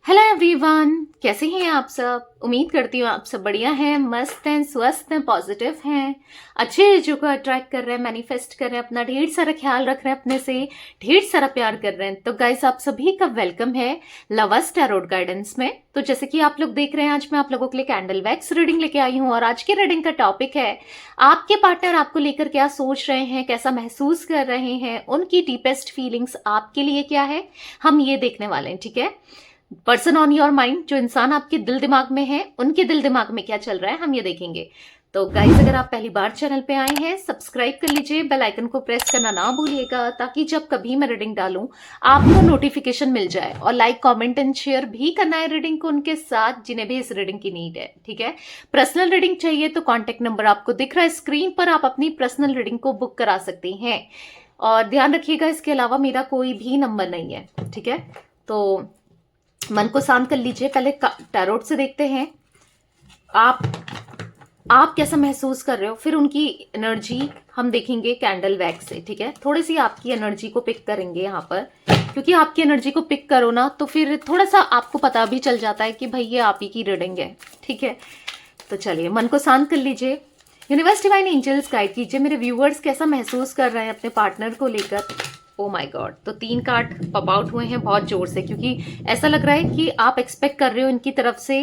Hello everyone, कैसे हैं आप सब। उम्मीद करती हूँ आप सब बढ़िया हैं, मस्त हैं, स्वस्थ हैं, पॉजिटिव हैं, अच्छे चीजों को अट्रैक्ट कर रहे हैं, मैनिफेस्ट कर रहे हैं, अपना ढेर सारा ख्याल रख रहे हैं, अपने से ढेर सारा प्यार कर रहे हैं। तो गाइस, आप सभी का वेलकम है लवर्स टैरोट गाइडेंस में। तो जैसे कि आप लोग देख रहे हैं, आज मैं आप लोगों के लिए कैंडल वैक्स रीडिंग लेके आई हूँ और आज की रीडिंग का टॉपिक है आपके पार्टनर आपको लेकर क्या सोच रहे हैं, कैसा महसूस कर रहे हैं, उनकी डीपेस्ट फीलिंग्स आपके लिए क्या है, हम ये देखने वाले हैं। ठीक है, पर्सन ऑन योर माइंड, जो इंसान आपके दिल दिमाग में है, उनके दिल दिमाग में क्या चल रहा है, हम ये देखेंगे। तो गाइस, अगर आप पहली बार चैनल पे आए हैं, सब्सक्राइब कर लीजिए, बेल आइकन को प्रेस करना ना भूलिएगा, ताकि जब कभी मैं रीडिंग डालूं आपको नोटिफिकेशन मिल जाए। और लाइक, कमेंट एंड शेयर भी करना है रीडिंग को उनके साथ जिन्हें भी इस रीडिंग की नीड है। ठीक है, पर्सनल रीडिंग चाहिए तो कॉन्टेक्ट नंबर आपको दिख रहा है स्क्रीन पर, आप अपनी पर्सनल रीडिंग को बुक करा सकती हैं। और ध्यान रखिएगा, इसके अलावा मेरा कोई भी नंबर नहीं है। ठीक है, तो मन को शांत कर लीजिए। पहले टैरोट से देखते हैं आप कैसा महसूस कर रहे हो, फिर उनकी एनर्जी हम देखेंगे कैंडल वैक्स से। ठीक है, थोड़ी सी आपकी एनर्जी को पिक करेंगे यहाँ पर, क्योंकि आपकी एनर्जी को पिक करो ना तो फिर थोड़ा सा आपको पता भी चल जाता है कि भाई ये आप ही की रीडिंग है। ठीक है, तो चलिए मन को शांत कर लीजिए। यूनिवर्स डिवाइन एंजल्स गाइड कीजिए मेरे व्यूअर्स कैसा महसूस कर रहे हैं अपने पार्टनर को लेकर। ओ माय गॉड, तो 3 कार्ड पॉप आउट हुए हैं बहुत जोर से, क्योंकि ऐसा लग रहा है कि आप एक्सपेक्ट कर रहे हो इनकी तरफ से।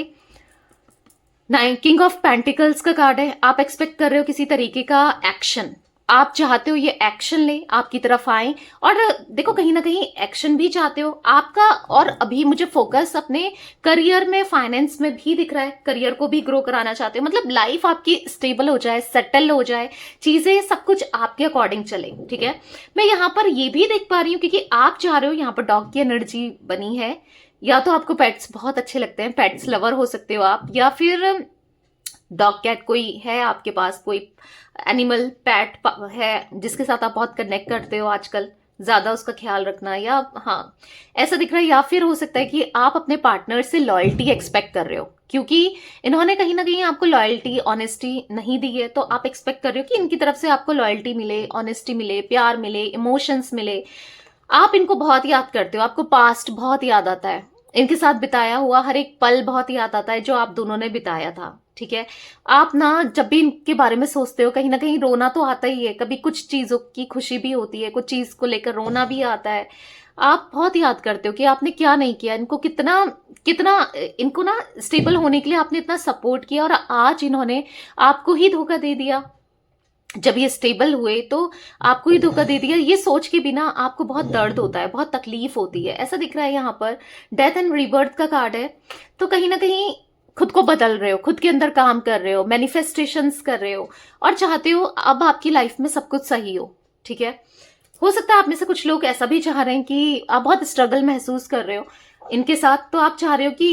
किंग ऑफ पेंटिकल्स का कार्ड है, आप एक्सपेक्ट कर रहे हो किसी तरीके का एक्शन, आप चाहते हो ये एक्शन ले, आपकी तरफ आए। और देखो, कहीं ना कहीं एक्शन भी चाहते हो आपका। और अभी मुझे फोकस अपने करियर में, फाइनेंस में भी दिख रहा है, करियर को भी ग्रो कराना चाहते हो। मतलब लाइफ आपकी स्टेबल हो जाए, सेटल हो जाए, चीजें सब कुछ आपके अकॉर्डिंग चले। ठीक है, मैं यहाँ पर ये भी देख पा रही हूँ, क्योंकि आप चाह रहे हो, यहाँ पर डॉग की एनर्जी बनी है। या तो आपको पेट्स बहुत अच्छे लगते हैं, पेट्स लवर हो सकते हो आप, या फिर डॉग कैट कोई है आपके पास, कोई एनिमल पैट है जिसके साथ आप बहुत कनेक्ट करते हो आजकल, ज्यादा उसका ख्याल रखना, या हाँ ऐसा दिख रहा है। या फिर हो सकता है कि आप अपने पार्टनर से लॉयल्टी एक्सपेक्ट कर रहे हो, क्योंकि इन्होंने कहीं ना कहीं आपको लॉयल्टी, ऑनेस्टी नहीं दी है, तो आप एक्सपेक्ट कर रहे हो कि इनकी तरफ से आपको लॉयल्टी मिले, ऑनेस्टी मिले, प्यार मिले, इमोशंस मिले। आप इनको बहुत याद करते हो, आपको पास्ट बहुत याद आता है, इनके साथ बिताया हुआ हर एक पल बहुत याद आता है जो आप दोनों ने बिताया था। ठीक है, आप ना जब भी इनके बारे में सोचते हो, कहीं ना कहीं रोना तो आता ही है, कभी कुछ चीजों की खुशी भी होती है, कुछ चीज को लेकर रोना भी आता है। आप बहुत याद करते हो कि आपने क्या नहीं किया, इनको कितना कितना, इनको ना स्टेबल होने के लिए आपने इतना सपोर्ट किया, और आज इन्होंने आपको ही धोखा दे दिया। जब ये स्टेबल हुए तो आपको ही धोखा दे दिया। ये सोच के बिना आपको बहुत दर्द होता है, बहुत तकलीफ होती है, ऐसा दिख रहा है यहाँ पर। डेथ एंड रीबर्थ का कार्ड है, तो कहीं ना कहीं खुद को बदल रहे हो, खुद के अंदर काम कर रहे हो, मैनिफेस्टेशंस कर रहे हो, और चाहते हो अब आपकी लाइफ में सब कुछ सही हो। ठीक है, हो सकता है आप में से कुछ लोग ऐसा भी चाह रहे हैं कि आप बहुत स्ट्रगल महसूस कर रहे हो इनके साथ, तो आप चाह रहे हो कि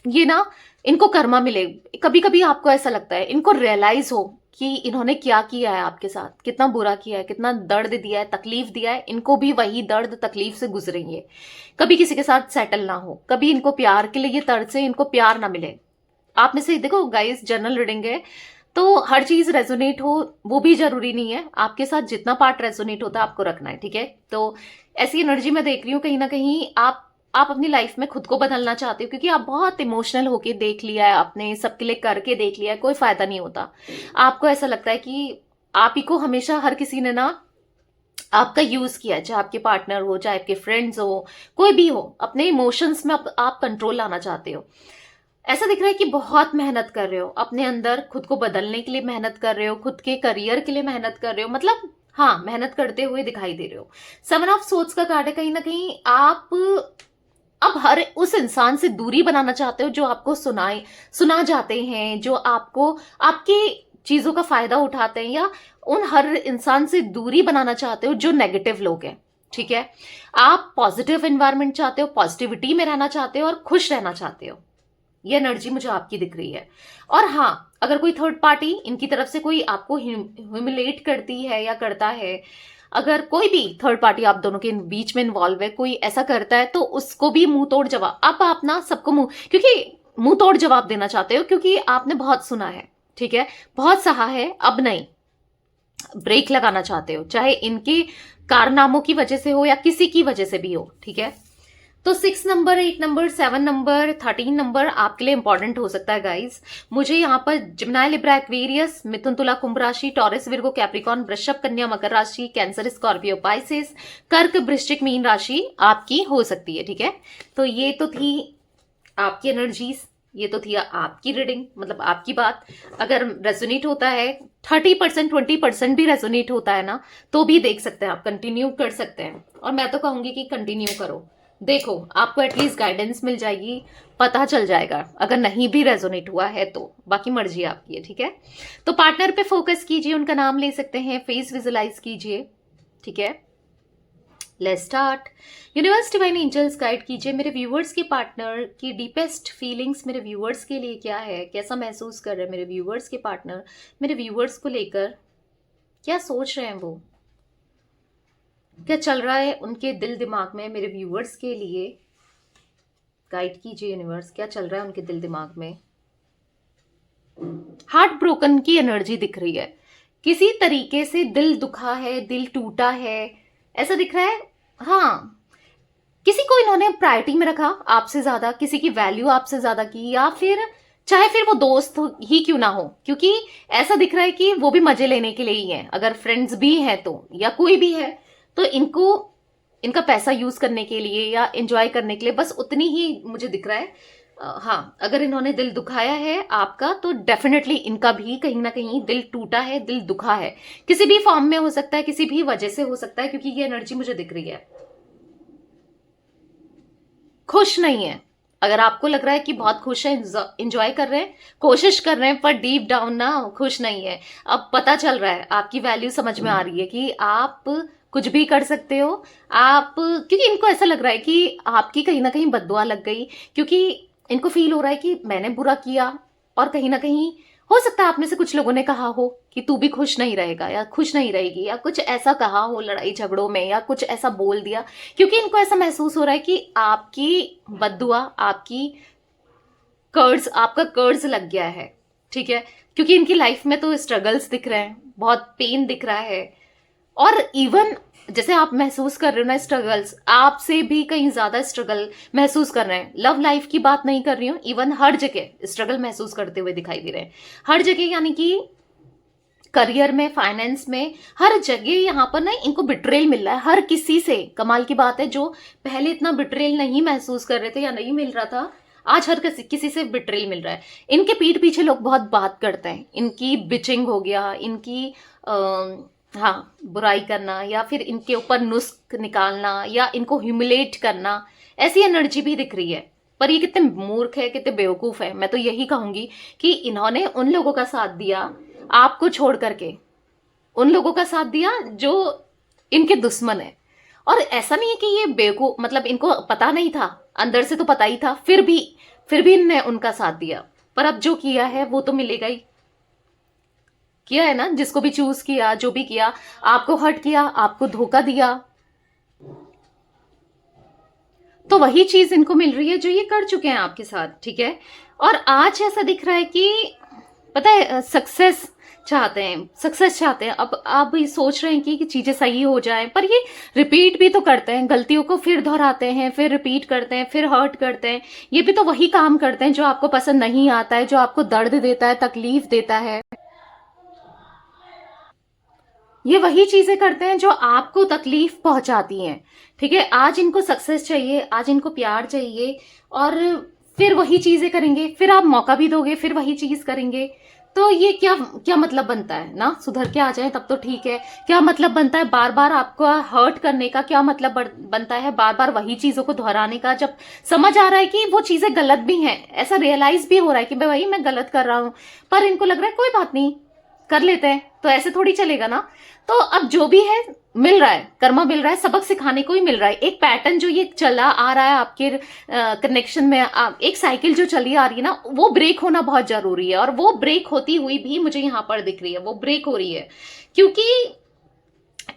ये ना इनको कर्मा मिले। कभी कभी आपको ऐसा लगता है इनको रियलाइज हो कि इन्होंने क्या किया है आपके साथ, कितना बुरा किया है, कितना दर्द दिया है, तकलीफ दिया है, इनको भी वही दर्द तकलीफ से गुजरेंगे। कभी किसी के साथ सेटल ना हो, कभी इनको प्यार के लिए ये दर्द से इनको प्यार ना मिले। आप में से देखो गाइस, जनरल रीडिंग है, तो हर चीज रेजोनेट हो वो भी जरूरी नहीं है। आपके साथ जितना पार्ट रेजोनेट होता है आपको रखना है। ठीक है, तो ऐसी एनर्जी मैं देख रही हूँ, कहीं ना कहीं आप अपनी लाइफ में खुद को बदलना चाहते हो, क्योंकि आप बहुत इमोशनल होके देख लिया है आपने, सबके लिए करके देख लिया है, कोई फायदा नहीं होता। आपको ऐसा लगता है कि आप ही को हमेशा हर किसी ने ना आपका यूज किया है, चाहे आपके पार्टनर हो, चाहे आपके फ्रेंड्स हो, कोई भी हो। अपने इमोशंस में आप कंट्रोल लाना चाहते हो। ऐसा दिख रहा है कि बहुत मेहनत कर रहे हो अपने अंदर, खुद को बदलने के लिए मेहनत कर रहे हो, खुद के करियर के लिए मेहनत कर रहे हो, मतलब हाँ, मेहनत करते हुए दिखाई दे रहे हो। 7 ऑफ सोर्ड्स का कार्ड है, कहीं ना कहीं आप अब हर उस इंसान से दूरी बनाना चाहते हो जो आपको सुना जाते हैं, जो आपको आपकी चीजों का फायदा उठाते हैं, या उन हर इंसान से दूरी बनाना चाहते हो जो नेगेटिव लोग हैं। ठीक है, आप पॉजिटिव एनवायरनमेंट चाहते हो, पॉजिटिविटी में रहना चाहते हो, और खुश रहना चाहते हो। ये एनर्जी मुझे आपकी दिख रही है। और हाँ, अगर कोई थर्ड पार्टी इनकी तरफ से कोई आपको ह्यूमिलेट करती है या करता है, अगर कोई भी थर्ड पार्टी आप दोनों के बीच में इन्वॉल्व है, कोई ऐसा करता है, तो उसको भी मुंह तोड़ जवाब, आप ना सबको क्योंकि मुंह तोड़ जवाब देना चाहते हो, क्योंकि आपने बहुत सुना है। ठीक है, बहुत सहा है, अब नहीं, ब्रेक लगाना चाहते हो, चाहे इनके कारनामों की वजह से हो या किसी की वजह से भी हो। ठीक है, तो 6 नंबर, 8 नंबर, 7 नंबर, 13 नंबर आपके लिए इंपॉर्टेंट हो सकता है गाइस। मुझे यहाँ पर जिमिनाई, लिब्रा, एक्वेरियस, मिथुन, तुला, कुंभ राशि, टॉरस, विर्गो, कैप्रिकॉर्न, वृषभ, कन्या, मकर राशि, कैंसर, स्कॉर्पियो, पाइसेस, कर्क, वृश्चिक, मीन राशि आपकी हो सकती है। ठीक है, तो ये तो थी आपकी एनर्जीज, ये तो थी आपकी रीडिंग, मतलब आपकी बात। अगर रेजोनेट होता है 30%, 20% भी रेजोनेट होता है ना, तो भी देख सकते हैं आप, कंटिन्यू कर सकते हैं। और मैं तो कहूंगी कि कंटिन्यू करो, देखो आपको एटलीस्ट गाइडेंस मिल जाएगी, पता चल जाएगा। अगर नहीं भी रेजोनेट हुआ है तो बाकी मर्जी आपकी है। ठीक है, तो पार्टनर पे फोकस कीजिए, उनका नाम ले सकते हैं, फेस विजुलाइज कीजिए। ठीक है, let's start. Universe, divine angels guide कीजिए मेरे व्यूवर्स के पार्टनर की डीपेस्ट फीलिंग्स मेरे व्यूवर्स के लिए क्या है, कैसा महसूस कर रहे हैं मेरे व्यूवर्स के पार्टनर, मेरे व्यूवर्स को लेकर क्या सोच रहे हैं, वो क्या चल रहा है उनके दिल दिमाग में मेरे व्यूवर्स के लिए। गाइड कीजिए यूनिवर्स, क्या चल रहा है उनके दिल दिमाग में। हार्ट ब्रोकन की एनर्जी दिख रही है, किसी तरीके से दिल दुखा है, दिल टूटा है, ऐसा दिख रहा है। हाँ, किसी को इन्होंने प्रायोरिटी में रखा आपसे ज्यादा, किसी की वैल्यू आपसे ज्यादा की, या फिर चाहे फिर वो दोस्त ही क्यों ना हो, क्योंकि ऐसा दिख रहा है कि वो भी मजे लेने के लिए ही है। अगर फ्रेंड्स भी हैं तो, या कोई भी है तो इनको इनका पैसा यूज करने के लिए या एंजॉय करने के लिए, बस उतनी ही मुझे दिख रहा है। हाँ, अगर इन्होंने दिल दुखाया है आपका तो डेफिनेटली इनका भी कहीं ना कहीं दिल टूटा है, दिल दुखा है, किसी भी फॉर्म में हो सकता है, किसी भी वजह से हो सकता है, क्योंकि ये एनर्जी मुझे दिख रही है। खुश नहीं है, अगर आपको लग रहा है कि बहुत खुश है, एंजॉय कर रहे हैं, कोशिश कर रहे हैं, पर डीप डाउन ना खुश नहीं है। अब पता चल रहा है, आपकी वैल्यू समझ में आ रही है कि आप कुछ भी कर सकते हो। आप, क्योंकि इनको ऐसा लग रहा है कि आपकी कहीं ना कहीं बद्दुआ लग गई, क्योंकि इनको फील हो रहा है कि मैंने बुरा किया, और कहीं ना कहीं हो सकता है आप में से कुछ लोगों ने कहा हो कि तू भी खुश नहीं रहेगा या खुश नहीं रहेगी, या कुछ ऐसा कहा हो लड़ाई झगड़ों में, या कुछ ऐसा बोल दिया, क्योंकि इनको ऐसा महसूस हो रहा है कि आपकी बद्दुआ, आपकी कर्ज, आपका कर्ज लग गया है। ठीक है, क्योंकि इनकी लाइफ में तो स्ट्रगल्स दिख रहे हैं, बहुत पेन दिख रहा है, और इवन जैसे आप महसूस कर रहे हो ना स्ट्रगल्स, आपसे भी कहीं ज्यादा स्ट्रगल महसूस कर रहे हैं। लव लाइफ की बात नहीं कर रही हूं, इवन हर जगह स्ट्रगल महसूस करते हुए दिखाई दे रहे हैं, हर जगह, यानी कि करियर में, फाइनेंस में, हर जगह यहाँ पर ना इनको बिट्रेल मिल रहा है हर किसी से। कमाल की बात है, जो पहले इतना बिट्रेल नहीं महसूस कर रहे थे या नहीं मिल रहा था, आज हर किसी से बिट्रेल मिल रहा है। इनके पीठ पीछे लोग बहुत बात करते हैं, इनकी बिचिंग हो गया, इनकी हाँ बुराई करना, या फिर इनके ऊपर नुस्ख निकालना, या इनको ह्यूमिलेट करना, ऐसी एनर्जी भी दिख रही है। पर ये कितने मूर्ख है, कितने बेवकूफ है, मैं तो यही कहूंगी कि इन्होंने उन लोगों का साथ दिया आपको छोड़ करके, उन लोगों का साथ दिया जो इनके दुश्मन है। और ऐसा नहीं है कि ये बेवकूफ, मतलब इनको पता नहीं था, अंदर से तो पता ही था, फिर भी इनने उनका साथ दिया। पर अब जो किया है वो तो मिलेगा ही, किया है ना, जिसको भी चूज किया, जो भी किया, आपको हर्ट किया, आपको धोखा दिया, तो वही चीज इनको मिल रही है जो ये कर चुके हैं आपके साथ। ठीक है, और आज ऐसा दिख रहा है कि पता है सक्सेस चाहते हैं, सक्सेस चाहते हैं। अब आप ये सोच रहे हैं कि चीजें सही हो जाएं, पर ये रिपीट भी तो करते हैं, गलतियों को फिर दोहराते हैं, फिर रिपीट करते हैं, फिर हर्ट करते हैं। ये भी तो वही काम करते हैं जो आपको पसंद नहीं आता है, जो आपको दर्द देता है, तकलीफ देता है। ये वही चीजें करते हैं जो आपको तकलीफ पहुंचाती हैं। ठीक है, आज इनको सक्सेस चाहिए, आज इनको प्यार चाहिए, और फिर वही चीजें करेंगे, फिर आप मौका भी दोगे, फिर वही चीज करेंगे। तो ये क्या क्या मतलब बनता है ना, सुधर के आ जाए तब तो ठीक है। क्या मतलब बनता है बार बार आपको हर्ट करने का, क्या मतलब बनता है बार बार वही चीजों को दोहराने का, जब समझ आ रहा है कि वो चीजें गलत भी हैं, ऐसा रियलाइज भी हो रहा है कि भाई मैं गलत कर रहा हूं, पर इनको लग रहा है कोई बात नहीं, कर लेते हैं, तो ऐसे थोड़ी चलेगा ना। तो अब जो भी है मिल रहा है, कर्मा मिल रहा है, सबक सिखाने को ही मिल रहा है। एक पैटर्न जो ये चला आ रहा है आपके कनेक्शन में, एक साइकिल जो चली आ रही है ना, वो ब्रेक होना बहुत जरूरी है, और वो ब्रेक होती हुई भी मुझे यहाँ पर दिख रही है, वो ब्रेक हो रही है,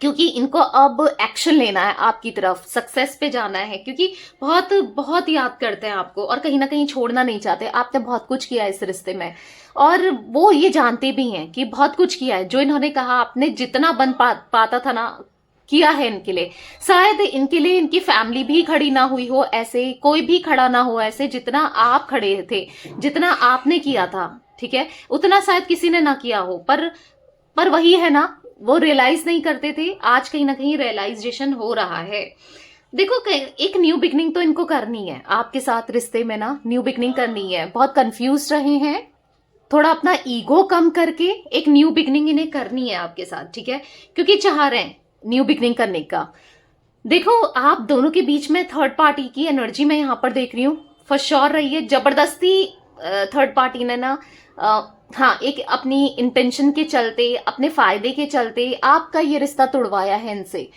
क्योंकि इनको अब एक्शन लेना है, आपकी तरफ सक्सेस पे जाना है, क्योंकि बहुत बहुत याद करते हैं आपको, और कहीं ना कहीं छोड़ना नहीं चाहते। आपने बहुत कुछ किया है इस रिश्ते में, और वो ये जानते भी हैं कि बहुत कुछ किया है। जो इन्होंने कहा, आपने जितना बन पाता था ना, किया है इनके लिए। शायद इनके लिए इनकी फैमिली भी खड़ी ना हुई हो ऐसे, कोई भी खड़ा ना हो ऐसे, जितना आप खड़े थे, जितना आपने किया था, ठीक है, उतना शायद किसी ने ना किया हो। पर वही है ना, वो रियलाइज नहीं करते थे, आज कहीं ना कहीं रियलाइजेशन हो रहा है। देखो एक न्यू बिगनिंग तो इनको करनी है आपके साथ रिश्ते में ना, न्यू बिगनिंग करनी है। बहुत कंफ्यूज रहे हैं, थोड़ा अपना ईगो कम करके एक न्यू बिगनिंग इन्हें करनी है आपके साथ, ठीक है, क्योंकि चाह रहे हैं न्यू बिगनिंग करने का। देखो आप दोनों के बीच में थर्ड पार्टी की एनर्जी मैं यहां पर देख रही हूँ, फॉर श्योर रही है। जबरदस्ती थर्ड पार्टी ने ना हाँ, एक अपनी इंटेंशन के चलते, अपने फायदे के चलते आपका ये रिश्ता तोड़वाया है इनसे,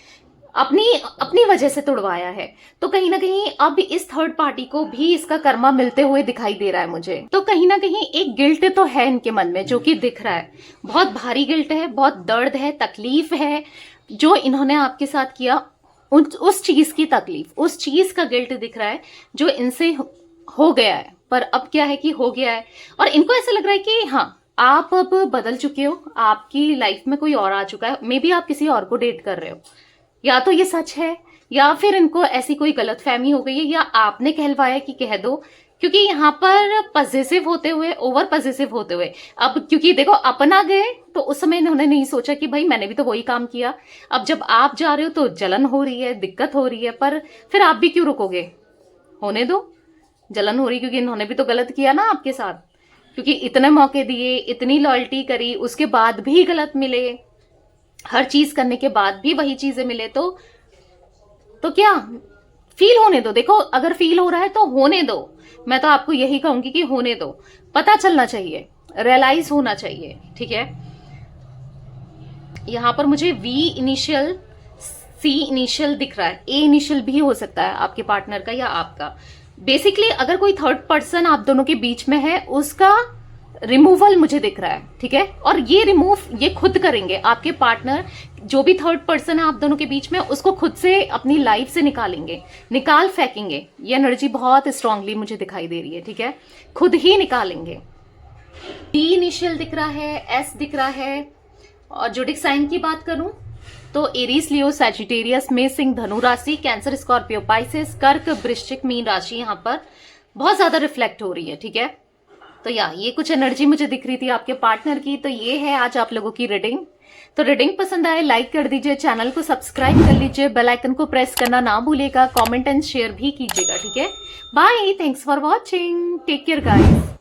अपनी अपनी वजह से तोड़वाया है। तो कहीं ना कहीं अब इस थर्ड पार्टी को भी इसका कर्मा मिलते हुए दिखाई दे रहा है मुझे। तो कहीं ना कहीं एक गिल्ट तो है इनके मन में जो कि दिख रहा है, बहुत भारी गिल्ट है, बहुत दर्द है, तकलीफ है जो इन्होंने आपके साथ किया। उस चीज की तकलीफ, उस चीज का गिल्ट दिख रहा है जो इनसे हो गया है। पर अब क्या है कि हो गया है, और इनको ऐसा लग रहा है कि हाँ आप अब बदल चुके हो, आपकी लाइफ में कोई और आ चुका है, मे बी आप किसी और को डेट कर रहे हो, या तो ये सच है या फिर इनको ऐसी कोई गलतफहमी हो गई है, या आपने कहलवाया कि कह दो। क्योंकि यहाँ पर पजेसिव होते हुए, ओवर पजेसिव होते हुए, अब क्योंकि देखो अपना गए तो उस समय इन्होंने नहीं सोचा कि भाई मैंने भी तो वही काम किया। अब जब आप जा रहे हो तो जलन हो रही है, दिक्कत हो रही है, पर फिर आप भी क्यों रुकोगे? होने दो, जलन हो रही क्योंकि इन्होंने भी तो गलत किया ना आपके साथ। क्योंकि इतने मौके दिए, इतनी लॉयल्टी करी, उसके बाद भी गलत मिले, हर चीज करने के बाद भी वही चीजें मिले, तो क्या फील होने दो। देखो अगर फील हो रहा है तो होने दो, मैं तो आपको यही कहूंगी कि होने दो, पता चलना चाहिए, रियलाइज होना चाहिए, ठीक है। यहां पर मुझे V इनिशियल, C इनिशियल दिख रहा है, A इनिशियल भी हो सकता है आपके पार्टनर का या आपका। बेसिकली अगर कोई थर्ड पर्सन आप दोनों के बीच में है, उसका रिमूवल मुझे दिख रहा है, ठीक है। और ये रिमूव ये खुद करेंगे आपके पार्टनर, जो भी थर्ड पर्सन है आप दोनों के बीच में, उसको खुद से अपनी लाइफ से निकालेंगे, निकाल फेंकेंगे। ये एनर्जी बहुत स्ट्रांगली मुझे दिखाई दे रही है, ठीक है, खुद ही निकालेंगे। D इनिशियल दिख रहा है, S दिख रहा है। और जोडिक साइन की बात करूं तो एरीज, लियो, सैजिटेरियस, मेष, सिंह, धनु राशि, कैंसर, स्कॉर्पियो, पाइसेस, कर्क, वृश्चिक, मीन राशि यहां पर बहुत ज्यादा रिफ्लेक्ट हो रही है, ठीक है। तो ये कुछ एनर्जी मुझे दिख रही थी आपके पार्टनर की। तो ये है आज आप लोगों की रीडिंग। तो रीडिंग पसंद आए लाइक कर दीजिए, चैनल को सब्सक्राइब कर लीजिए, बेल आइकन को प्रेस करना ना भूलिएगा, कमेंट एंड शेयर भी कीजिएगा, ठीक है। Bye, thanks for watching, take care guys.